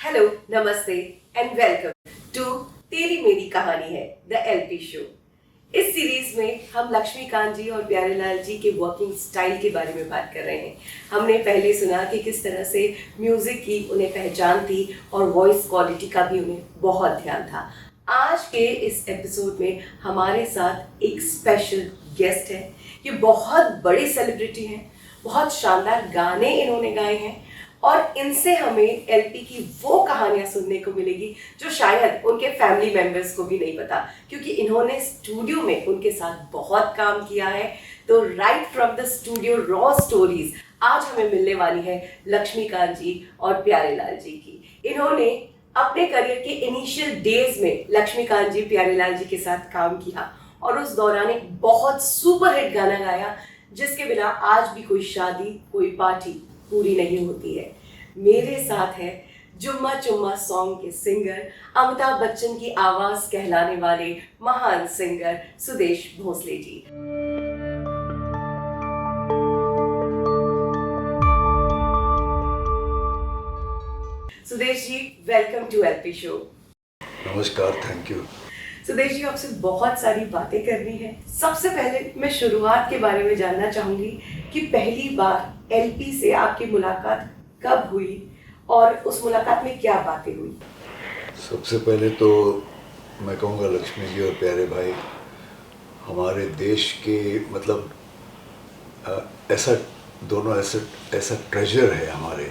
Hello, नमस्ते and welcome to तेरी मेरी कहानी है द एलपी शो। इस सीरीज में हम लक्ष्मीकांत जी और प्यारेलाल जी के वर्किंग स्टाइल के बारे में बात कर रहे हैं। हमने पहले सुना कि किस तरह से म्यूजिक की उन्हें पहचान थी और वॉइस क्वालिटी का भी उन्हें बहुत ध्यान था। आज के इस एपिसोड में हमारे साथ एक स्पेशल गेस्ट है। ये बहुत बड़े सेलिब्रिटी हैं, बहुत शानदार गाने इन्होंने गाए हैं और इनसे हमें एलपी की वो कहानियां सुनने को मिलेगी जो शायद उनके फैमिली मेंबर्स को भी नहीं पता, क्योंकि इन्होंने स्टूडियो में उनके साथ बहुत काम किया है। तो right from the studio raw stories आज हमें मिलने वाली है लक्ष्मीकांत जी और प्यारेलाल जी की। इन्होंने अपने करियर के इनिशियल डेज में लक्ष्मीकांत जी प्यारेलाल जी के साथ काम किया और उस दौरान एक बहुत सुपरहिट गाना गाया जिसके बिना आज भी कोई शादी, कोई पार्टी पूरी नहीं होती है। मेरे साथ है जुम्मा चुम्मा सॉन्ग के सिंगर, अमिताभ बच्चन की आवाज कहलाने वाले महान singer Sudesh Bhosle ji. Sudesh ji, welcome to LP show. नमस्कार, थैंक यू। सुदेश जी, आपसे बहुत सारी बातें करनी है। सबसे पहले मैं शुरुआत के बारे में जानना चाहूंगी कि पहली बार एलपी से आपकी मुलाकात कब हुई और उस मुलाकात में क्या बातें हुई? सबसे पहले तो मैं कहूँगा लक्ष्मी जी और प्यारे भाई हमारे देश के मतलब ऐसा दोनों ऐसा ट्रेजर है हमारे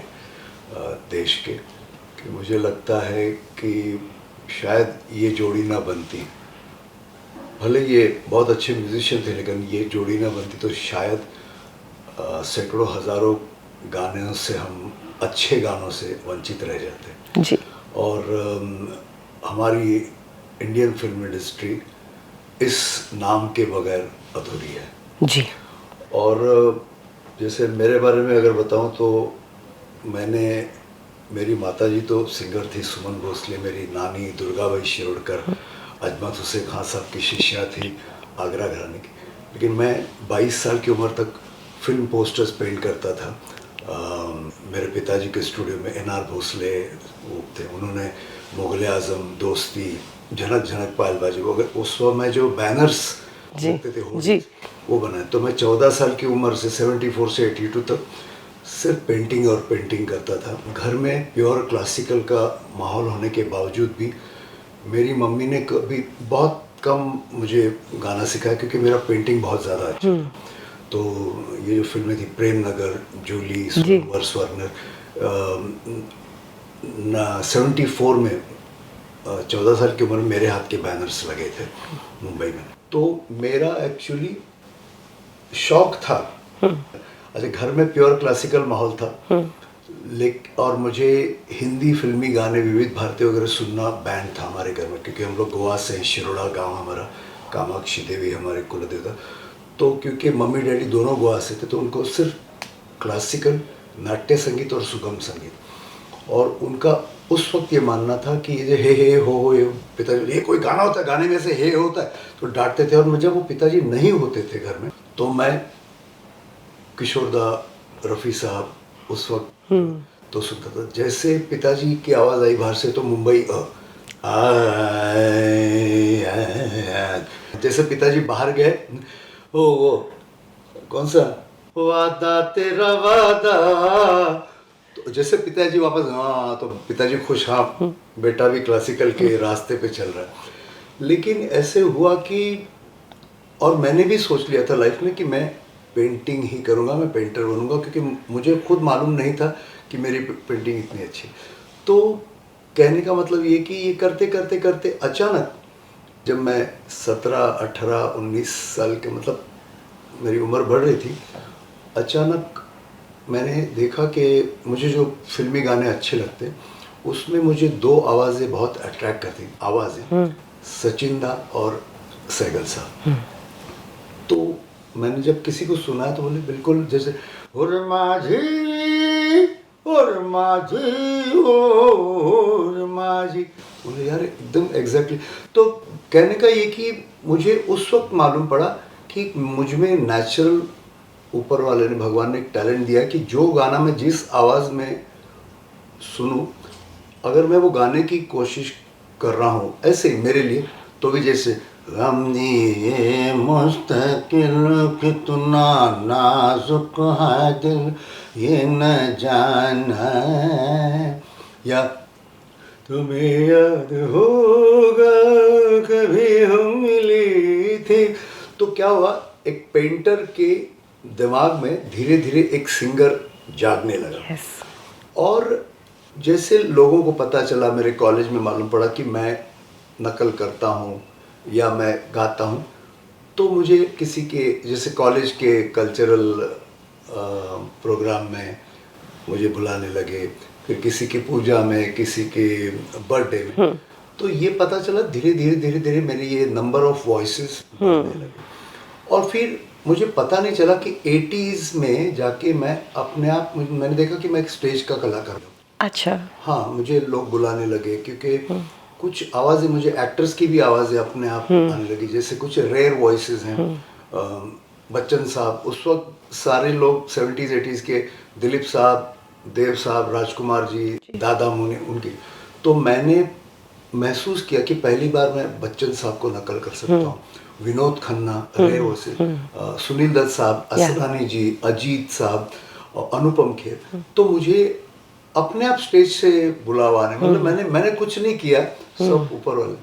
देश के कि मुझे लगता है कि शायद ये जोड़ी ना बनती। भले ये बहुत अच्छे म्यूजिशियन थे लेकिन ये जोड़ी ना बनती तो शायद सैकड़ों हज़ारों गानों से हम अच्छे गानों से वंचित रह जाते जी। और हमारी इंडियन फिल्म इंडस्ट्री इस नाम के बगैर अधूरी है जी। और जैसे मेरे बारे में अगर बताऊं तो मेरी माताजी तो सिंगर थी सुमन भोसले, मेरी नानी दुर्गाबाई शिरोडकर अजमत हुसैन खान साहब की शिष्या थी आगरा घराने की। लेकिन मैं 22 साल की उम्र तक फिल्म पोस्टर्स पेंट करता था। मेरे पिताजी के स्टूडियो में एन आर भोसले वो थे, उन्होंने मुग़ल आज़म, दोस्ती, झनक झनक पायलबाजी वगैरह उस वक्त में जो बैनर्स लगते थे जी वो बनाए। तो मैं 14 साल की उम्र से 74 से 82 तक सिर्फ पेंटिंग और पेंटिंग करता था। घर में प्योर क्लासिकल का माहौल होने के बावजूद भी मेरी मम्मी ने कभी बहुत कम मुझे गाना सिखाया क्योंकि मेरा पेंटिंग बहुत ज़्यादा अच्छा था। तो ये जो फिल्में थी प्रेम नगर, जूली, स्वर्णर 74 में 14 साल की उम्र में मेरे हाथ के बैनर्स लगे थे मुंबई में। तो मेरा एक्चुअली शौक था। अच्छा, घर में प्योर क्लासिकल माहौल था और मुझे हिंदी फिल्मी गाने विविध भारती वगैरह सुनना बैंड था हमारे घर में, क्योंकि हम लोग गोवा से, शिरोडा गांव हमारा, कामाक्षी देवी हमारे कुलदेवता। तो क्योंकि मम्मी डैडी दोनों गोवा से थे तो उनको सिर्फ क्लासिकल, नाट्य संगीत और सुगम संगीत, और उनका उस वक्त ये मानना था कि ये हे हो ये पिताजी, ये कोई गाना होता है, गाने में से हे होता है तो डांटते थे। और जब वो पिताजी नहीं होते थे घर में तो मैं किशोरदा, रफ़ी साहब उस वक्त तो सुनता था। जैसे पिताजी की आवाज़ आई बाहर से तो मुंबई जैसे पिताजी बाहर गए, वो कौन सा वादा तेरा वादा, तो जैसे पिताजी वापस तो पिताजी खुश, हाँ बेटा भी क्लासिकल के रास्ते पे चल रहा है। लेकिन ऐसे हुआ कि, और मैंने भी सोच लिया था लाइफ में कि मैं पेंटिंग ही करूँगा, मैं पेंटर बनूंगा, क्योंकि मुझे खुद मालूम नहीं था कि मेरी पेंटिंग इतनी अच्छी। तो कहने का मतलब ये कि ये करते करते करते अचानक जब मैं 17, 18, 19 साल के मतलब मेरी उम्र बढ़ रही थी, अचानक मैंने देखा कि मुझे जो फिल्मी गाने अच्छे लगते उसमें मुझे दो आवाज़ें बहुत अट्रैक्ट करती, आवाज़ें सचिन दा और सहगल साहब। तो मैंने जब किसी को सुना तो बोले बिल्कुल जैसे और माझी, बोले यार एकदम एग्जैक्टली। तो कहने का ये कि मुझे उस वक्त मालूम पड़ा कि मुझ में नेचुरल ऊपर वाले ने, भगवान ने एक टैलेंट दिया कि जो गाना मैं जिस आवाज़ में सुनूं अगर मैं वो गाने की कोशिश कर रहा हूँ ऐसे ही मेरे लिए, तो भी जैसे गमनी ये मुस्तकिल कितना नाजुक है दिल ये न जाना है, या तुम्हें याद होगा कभी हम मिली थी। तो क्या हुआ, एक पेंटर के दिमाग में धीरे धीरे एक सिंगर जागने लगा। Yes. और जैसे लोगों को पता चला, मेरे कॉलेज में मालूम पड़ा कि मैं नकल करता हूँ या मैं गाता हूँ, तो मुझे किसी के जैसे कॉलेज के कल्चरल प्रोग्राम में मुझे बुलाने लगे, फिर किसी की पूजा में, किसी के बर्थडे में। तो ये पता चला धीरे धीरे धीरे धीरे मेरे ये नंबर ऑफ वॉइसेस बढ़ने लगे। और फिर मुझे पता नहीं चला कि 80s में जाके मैं अपने आप, मैंने देखा कि मैं एक स्टेज का कलाकार हूँ। अच्छा। हाँ, मुझे लोग बुलाने लगे क्योंकि कुछ आवाज़ें, मुझे एक्टर्स की भी आवाज़ें अपने आप आने लगी, जैसे कुछ रेयर वॉइसेस हैं। बच्चन साहब, उस वक्त सारे लोग 70s 80s के, दिलीप साहब, देव साहब, राजकुमार जी, दादा मुनि, उनकी। तो मैंने महसूस किया कि पहली बार मैं बच्चन साहब को नकल कर सकता हूँ, विनोद खन्ना, रेयर वॉइसेस, सुनील दत्त साहब, असरानी जी, अजीत साहब और अनुपम खेर। तो मुझे अपने आप स्टेज से बुलावा आने, मतलब मैंने कुछ नहीं किया, सब ऊपर वाले।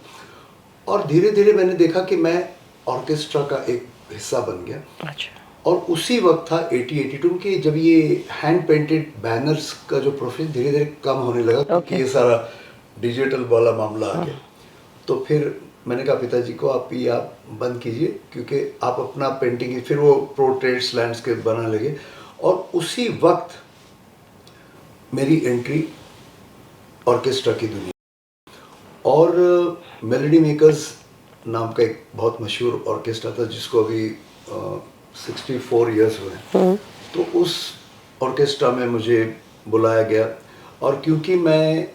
और धीरे धीरे मैंने देखा कि मैं ऑर्केस्ट्रा का एक हिस्सा बन गया। अच्छा। और उसी वक्त था 80-82 के, जब ये हैंड पेंटेड बैनर्स का जो प्रोफेशन धीरे धीरे कम होने लगा, क्योंकि ये सारा डिजिटल वाला मामला आ गया। तो फिर मैंने कहा पिताजी को, आप बंद कीजिए, क्योंकि आप अपना पेंटिंग, फिर वो पोर्ट्रेट्स, लैंडस्केप बना लगे। और उसी वक्त मेरी एंट्री ऑर्केस्ट्रा की दुनिया, और मेलोडी मेकर्स नाम का एक बहुत मशहूर ऑर्केस्ट्रा था, जिसको अभी 64 इयर्स हुए। तो उस ऑर्केस्ट्रा में मुझे बुलाया गया। और क्योंकि मैं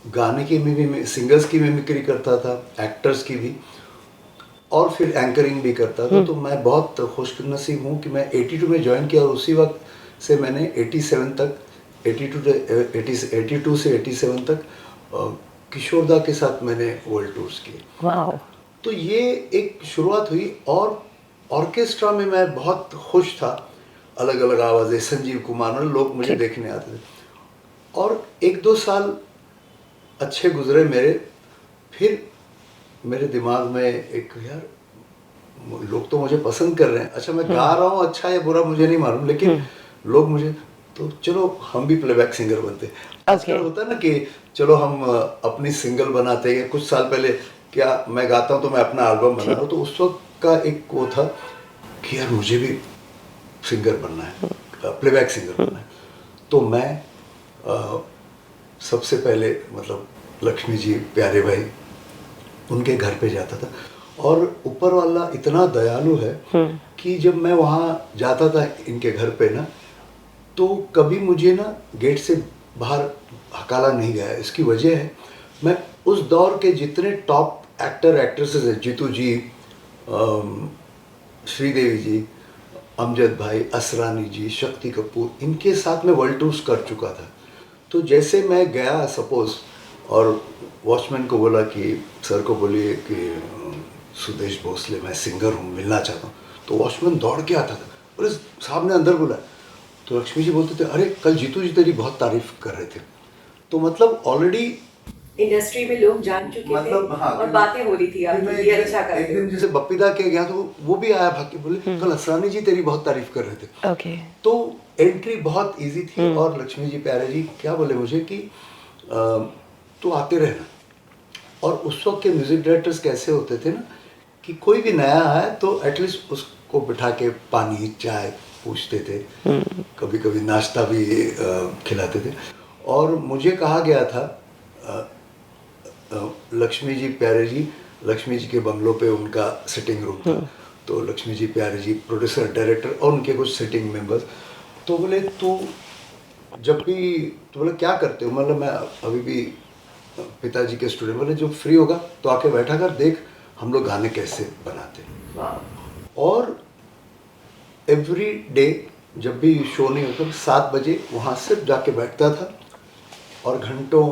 गाने की भी, सिंगर्स की मिमिक्री करता था, एक्टर्स की भी, और फिर एंकरिंग भी करता था, तो मैं बहुत खुशनसीब हूँ कि मैं 82 में ज्वाइन किया। और उसी वक्त से मैंने 87 तक, 82 से 87 तक किशोरदा के साथ मैंने वर्ल्ड टूर्स किए। वाओ। तो ये एक शुरुआत हुई। और ऑर्केस्ट्रा में मैं बहुत खुश था, अलग अलग आवाज़ें, संजीव कुमार, लोग मुझे देखने आते थे। और 1-2 साल अच्छे गुजरे मेरे। फिर मेरे दिमाग में एक, यार लोग तो मुझे पसंद कर रहे हैं, अच्छा मैं गा रहा हूँ, अच्छा या बुरा मुझे नहीं मालूम, लेकिन लोग मुझे, तो चलो हम भी प्लेबैक सिंगर बनते। आजकल होता है ना कि चलो हम अपनी सिंगल बनाते हैं। कुछ साल पहले क्या, मैं गाता हूँ तो मैं अपना एल्बम बना रहा हूँ, तो उस वक्त का एक वो था कि यार मुझे भी सिंगर बनना है, प्लेबैक सिंगर बनना है। तो मैं सबसे पहले मतलब लक्ष्मी जी प्यारे भाई, उनके घर पे जाता था। और ऊपर वाला इतना दयालु है कि जब मैं वहाँ जाता था इनके घर पे ना, तो कभी मुझे ना गेट से बाहर हकाला नहीं गया। इसकी वजह है, मैं उस दौर के जितने टॉप एक्टर एक्ट्रेसेस हैं, जीतू जी, श्रीदेवी जी, अमजद भाई, असरानी जी, शक्ति कपूर, इनके साथ मैं वर्ल्ड टूर्स कर चुका था। तो जैसे मैं गया सपोज, और वॉचमैन को बोला कि सर को बोलिए कि सुदेश भोसले, मैं सिंगर हूँ, मिलना चाहता हूँ। तो वॉचमैन दौड़ के आता था, अरे साहब ने अंदर बुलाया। तो लक्ष्मी जी बोलते थे, अरे कल जीतू जी तेरी बहुत तारीफ कर रहे थे। तो मतलब ऑलरेडी इंडस्ट्री में लोग जान चुके मतलब, थे, हाँ, और बातें हो रही थी आपकी, ये अच्छा कर एक दिन जैसे बप्पीदा के गया, तो वो भी आया भाग के, बोले कल असरानी जी तेरी बहुत तारीफ कर रहे थे। ओके। तो एंट्री बहुत इजी थी। और लक्ष्मी जी प्यारे जी क्या बोले मुझे कि तू आते रहना। और उस वक्त के म्यूजिक डायरेक्टर्स कैसे होते थे ना, कि कोई भी नया आया तो एटलीस्ट उसको बिठा के पानी चाय पूछते थे, कभी कभी नाश्ता भी खिलाते थे। और मुझे कहा गया था, लक्ष्मी जी प्यारे जी, लक्ष्मी जी के बंगलों पे उनका सिटिंग रूम था। तो लक्ष्मी जी प्यारे जी, प्रोड्यूसर डायरेक्टर और उनके कुछ सिटिंग मेंबर्स, तो बोले तू जब भी, तो बोले क्या करते हो, मतलब मैं अभी भी पिताजी के स्टूडेंट, बोले जो फ्री होगा तो आके बैठा कर देख हम लोग गाने कैसे बनाते हैं। और एवरी डे जब भी शो नहीं होता, 7 बजे वहाँ सिर्फ जाके बैठता था और घंटों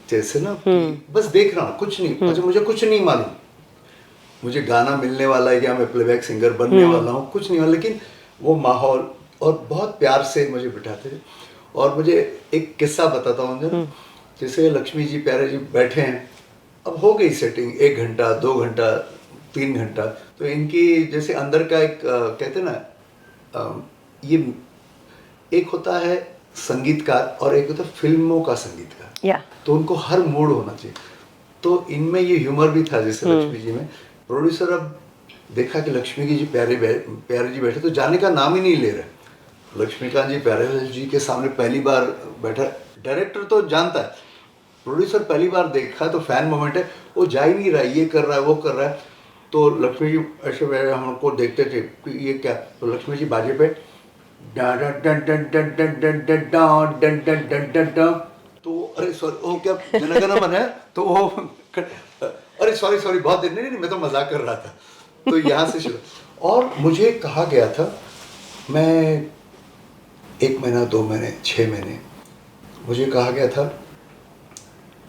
जैसे ना कि बस देख रहा हूँ, कुछ नहीं, अच्छा मुझे कुछ नहीं मालूम मुझे गाना मिलने वाला है या मैं प्लेबैक सिंगर बनने वाला हूँ, कुछ नहीं हुआ, लेकिन वो माहौल और बहुत प्यार से मुझे बिठाते थे। और मुझे एक किस्सा बताता हूँ जरा, जैसे लक्ष्मी जी प्यारे जी बैठे हैं, अब हो गई सेटिंग 1 घंटा 2 घंटा 3 घंटा, तो इनकी जैसे अंदर का एक कहते हैं ना ये एक होता है संगीतकार और एक होता है फिल्मों का संगीतकार, तो उनको हर मूड होना चाहिए। तो इनमें ये ह्यूमर भी था जैसे लक्ष्मी जी में। प्रोड्यूसर अब देखा कि लक्ष्मी जी प्यारे जी बैठे तो जाने का नाम ही नहीं ले रहे। लक्ष्मीकांत जी प्यारे जी के सामने पहली बार बैठा, डायरेक्टर तो जानता है, प्रोड्यूसर पहली बार देखा तो फैन मोमेंट है, वो जा ही नहीं रहा है, ये कर रहा है वो कर रहा है। तो लक्ष्मी जी ऐसे हमको देखते थे कि ये क्या, तो लक्ष्मी जी बाजे पे तो अरे सॉरी वो क्या जनगण मन है, तो वो अरे सॉरी सॉरी बहुत देर नहीं, मैं तो मजाक कर रहा था। तो यहाँ से शुरू, और मुझे कहा गया था, मैं 1 महीना 2 महीने 6 महीने मुझे कहा गया था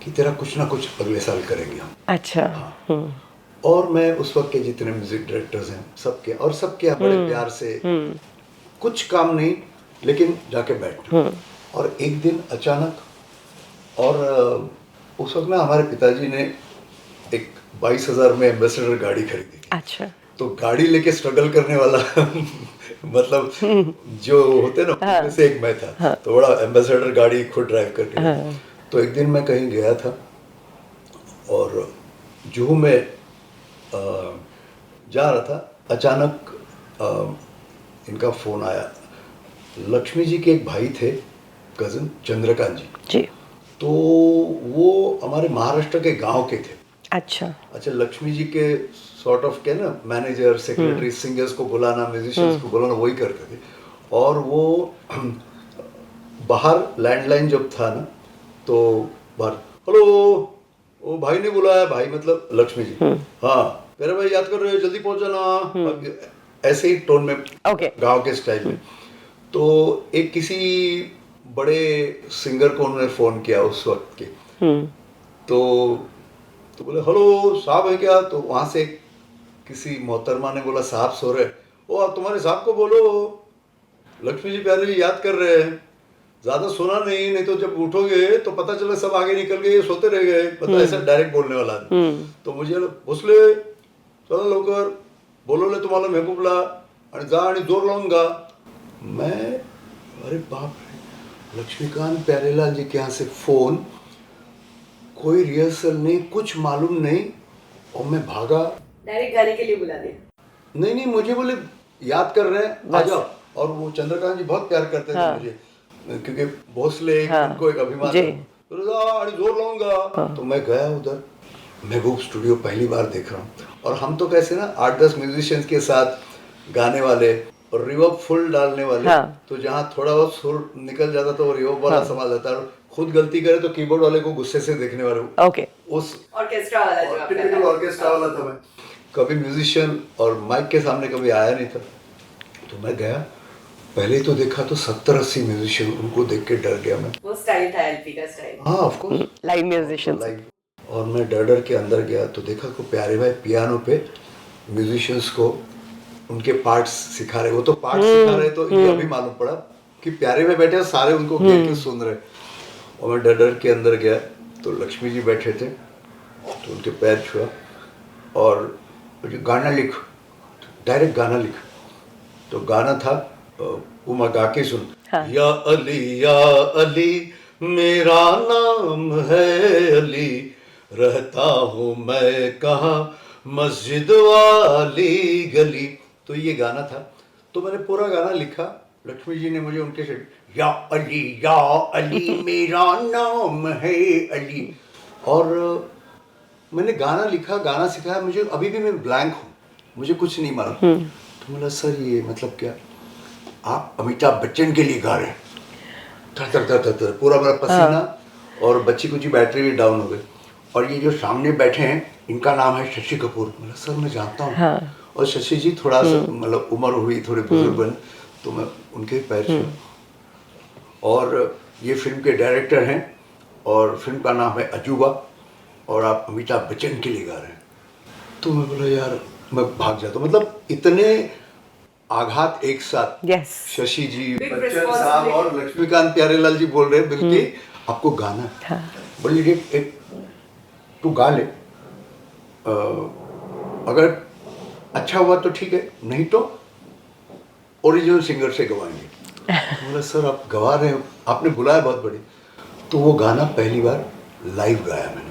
कि तेरा कुछ ना कुछ अगले साल करेंगे हम। अच्छा। हाँ। और मैं उस वक्त के जितने म्यूजिक डायरेक्टर्स हैं सबके और सबके बड़े प्यार से कुछ काम नहीं, लेकिन जाके बैठना। और एक दिन अचानक, और उस वक्त ना हमारे पिताजी ने एक 22,000 में एम्बेसडर गाड़ी खरीदी। अच्छा। तो गाड़ी लेके स्ट्रगल करने वाला मतलब जो होते ना उनमें से एक मैं था। तो बड़ा एम्बेसडर गाड़ी खुद ड्राइव करके तो एक दिन मैं कहीं गया था और जुहू में जा रहा था, अचानक इनका फोन आया। लक्ष्मी जी के एक भाई थे कजन चंद्रकांत जी, तो वो हमारे महाराष्ट्र के गांव के थे। अच्छा, लक्ष्मी जी के सॉर्ट ऑफ क्या ना मैनेजर सेक्रेटरी सिंगर्स को बुलाना, म्यूजिशियंस को बुलाना, वही करते थे। और वो बाहर लैंडलाइन जब था ना, तो बाहर हेलो, वो भाई ने बुलाया, भाई मतलब लक्ष्मी जी, हाँ मेरा भाई याद कर रहे हो, जल्दी पहुंच जाना, ऐसे ही टोन में गांव के स्टाइल में। तो एक किसी बड़े सिंगर को उन्होंने फोन किया उस वक्त के, तो बोले हेलो साहब है क्या, तो वहां से किसी मोहतरमा ने बोला साहब सो रहे, ओ आप तुम्हारे साहब को बोलो लक्ष्मी जी प्यारे जी याद कर रहे हैं, ज्यादा सोना नहीं तो जब उठोगे तो पता चला सब आगे निकल गए, सोते रह गए, मतलब ऐसा डायरेक्ट बोलने वाला तो मुझे भोसले चलो लवकर बोलवले तुम्हाला महबूबला आणि जा आणि जोर लावून गा। मैं अरे बाप रे, लक्ष्मीकांत प्यारेलाल जी के यहाँ से फोन, कोई रिहर्सल नहीं, कुछ मालूम नहीं, और मैं भागा, डायरेक्ट गाने के लिए बुला दिया। नहीं मुझे बोले याद कर रहे हैं आ जाओ। और वो चंद्रकांत जी बहुत प्यार करते थे मुझे, क्योंकि भोसले उनको एक अभिमान था, जोर लाऊंगा। तो मैं गया उधर, महबूब स्टूडियो पहली बार देख रहा हूँ, और हम तो कैसे ना 8-10 म्यूजिशियंस के साथ गाने वाले और रिवर्ब फुल डालने वाले, तो जहाँ थोड़ा बहुत सुर निकल जाता तो रिवर्ब वाला संभाल जाता, और खुद गलती करे तो कीबोर्ड वाले को गुस्से से देखने वाले, उस ऑर्केस्ट्रा वाला, टिपिकल ऑर्केस्ट्रा वाला था मैं। कभी म्यूजिशियन और माइक के सामने कभी आया नहीं था। तो मैं गया, पहले तो देखा तो 70-80 म्यूजिशियन, उनको देख के डर गया मैं। वो स्टाइल था एलपी का स्टाइल। हाँ ऑफ कोर्स, लाइव म्यूजिशियंस। और मैं डर के अंदर गया तो देखा को प्यारे भाई पियानो पे म्यूजिशियंस को उनके पार्ट्स सिखा रहे। वो तो पार्ट्स सिखा रहे, तो ये अभी मालूम पड़ा कि प्यारे भाई बैठे सारे उनको घेर के सुन रहे। और मैं डर के अंदर गया तो लक्ष्मी जी बैठे थे, तो उनके पैर छुआ और गाना लिख, डायरेक्ट गाना लिख। तो गाना था उमा गा के सुन, या अली मेरा नाम है अली, रहता हूँ मैं कहाँ मस्जिद वाली गली। तो ये गाना था, तो मैंने पूरा गाना लिखा। लक्ष्मी जी ने मुझे उनके से या अली मेरा नाम है अली, और मैंने गाना लिखा, गाना सिखाया। मुझे अभी भी मैं ब्लैंक हूँ, मुझे कुछ नहीं मालूम। तो बोला सर ये मतलब क्या, आप अमिताभ बच्चन के लिए गा रहे हैं? थर पूरा मेरा पसीना, और बच्ची कुछ बैटरी भी डाउन हो गई। और ये जो सामने बैठे हैं इनका नाम है शशि कपूर। मतलब सर मैं जानता हूँ। और शशि जी थोड़ा सा मतलब उम्र हुई, थोड़े बुजुर्ग बन, तो मैं उनके पैर छुए। और ये फिल्म के डायरेक्टर हैं और फिल्म का नाम है अजूबा और आप अमिताभ बच्चन के लिए गा रहे हैं। तो मैं बोला यार मैं भाग जाता हूँ, मतलब इतने आघात एक साथ। Yes. शशि जी, Big बच्चन साहब responsibility. और लक्ष्मीकांत प्यारेलाल जी बोल रहे हैं बल्कि आपको गाना है। हाँ. बोलिए एक तू गा ले, अगर अच्छा हुआ तो ठीक है, नहीं तो ओरिजिनल सिंगर से गवाएंगे। बोला सर आप गवा रहे हो, आपने बुलाया बहुत बड़ी। तो वो गाना पहली बार लाइव गाया मैंने।